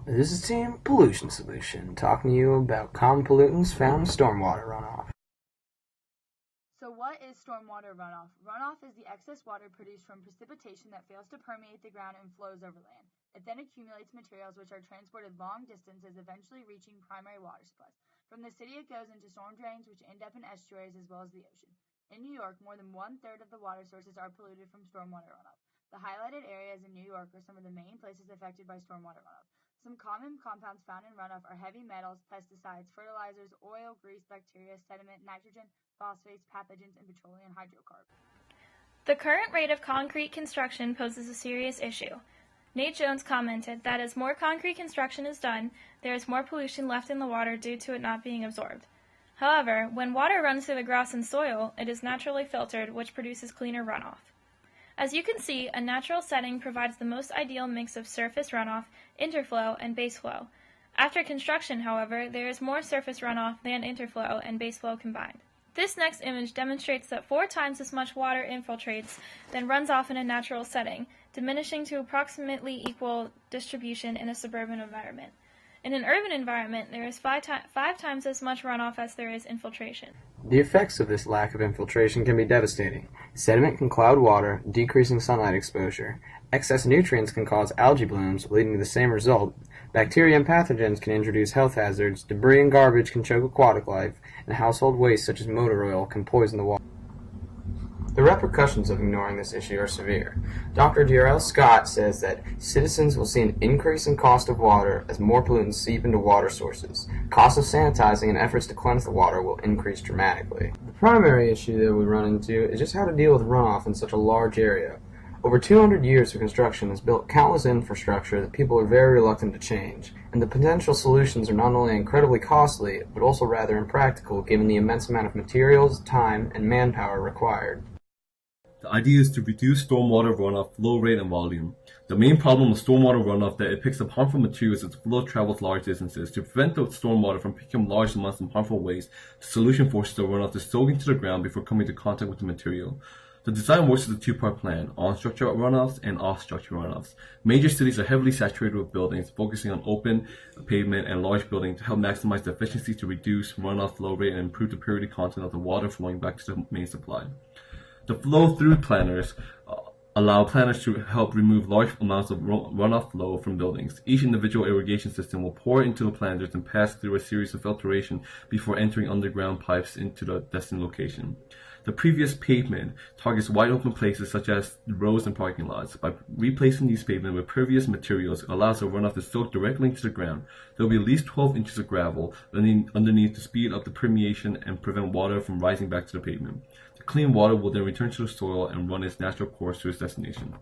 This is Team Pollution Solution, talking to you about common pollutants found in stormwater runoff. So what is stormwater runoff? Runoff is the excess water produced from precipitation that fails to permeate the ground and flows over land. It then accumulates materials which are transported long distances, eventually reaching primary water supplies. From the city it goes into storm drains which end up in estuaries as well as the ocean. In New York, more than 1/3 of the water sources are polluted from stormwater runoff. The highlighted areas in New York are some of the main places affected by stormwater runoff. Some common compounds found in runoff are heavy metals, pesticides, fertilizers, oil, grease, bacteria, sediment, nitrogen, phosphates, pathogens, and petroleum hydrocarbons. The current rate of concrete construction poses a serious issue. Nate Jones commented that as more concrete construction is done, there is more pollution left in the water due to it not being absorbed. However, when water runs through the grass and soil, it is naturally filtered, which produces cleaner runoff. As you can see, a natural setting provides the most ideal mix of surface runoff, interflow, and base flow. After construction, however, there is more surface runoff than interflow and base flow combined. This next image demonstrates that 4 times as much water infiltrates than runs off in a natural setting, diminishing to approximately equal distribution in a suburban environment. In an urban environment, there is 5 times as much runoff as there is infiltration. The effects of this lack of infiltration can be devastating. Sediment can cloud water, decreasing sunlight exposure. Excess nutrients can cause algae blooms, leading to the same result. Bacteria and pathogens can introduce health hazards. Debris and garbage can choke aquatic life, and household waste such as motor oil can poison the water. The repercussions of ignoring this issue are severe. Dr. D.R.L. Scott says that citizens will see an increase in cost of water as more pollutants seep into water sources. Costs of sanitizing and efforts to cleanse the water will increase dramatically. The primary issue that we run into is just how to deal with runoff in such a large area. Over 200 years of construction has built countless infrastructure that people are very reluctant to change, and the potential solutions are not only incredibly costly, but also rather impractical given the immense amount of materials, time, and manpower required. The idea is to reduce stormwater runoff flow rate and volume. The main problem with stormwater runoff is that it picks up harmful materials as the flow travels large distances. To prevent the stormwater from picking up large amounts of harmful waste, the solution forces the runoff to soak into the ground before coming into contact with the material. The design works as a 2-part plan, on-structure runoffs and off-structure runoffs. Major cities are heavily saturated with buildings, focusing on open pavement and large buildings to help maximize the efficiency to reduce runoff flow rate and improve the purity content of the water flowing back to the main supply. The flow-through planners allow planners to help remove large amounts of runoff flow from buildings. Each individual irrigation system will pour into the planters and pass through a series of filtration before entering underground pipes into the destined location. The previous pavement targets wide open places such as roads and parking lots. By replacing these pavement with pervious materials, it allows the runoff to soak directly into the ground. There will be at least 12 inches of gravel underneath to speed up the permeation and prevent water from rising back to the pavement. The clean water will then return to the soil and run its natural course to its destination.